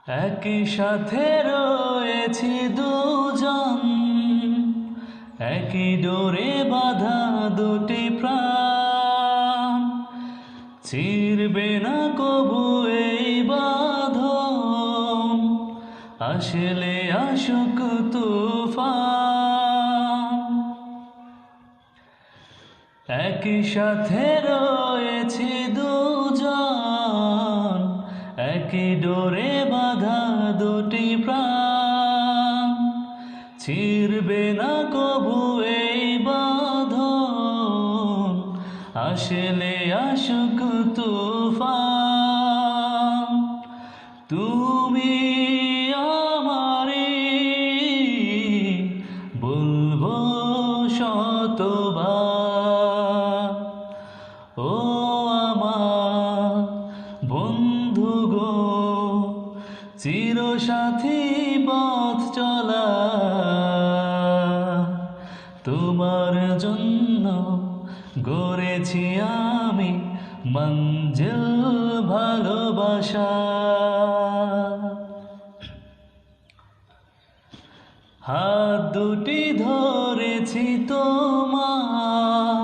একই সাথে রয়েছি দুজন, একই ডোরে বাঁধা দুটি প্রাণ। ছিড়বে না কবু এই বাঁধন, আসলে আসুক তুফান। একই সাথে রয়েছি দুজন, একই ডোরে বাঁধা দুটি প্রাণ। ছিড়বে না কবু এই বাঁধন, আসলে আসুক তুফান। তুমি আমারে বলবো শতবার, ও আমার বন্ধু গো, চিরসাথী পথ চলা। তোমার জন্য গড়েছি আমি মঞ্জিল ভালোবাসা। হাত দুটি ধরেছি তোমার,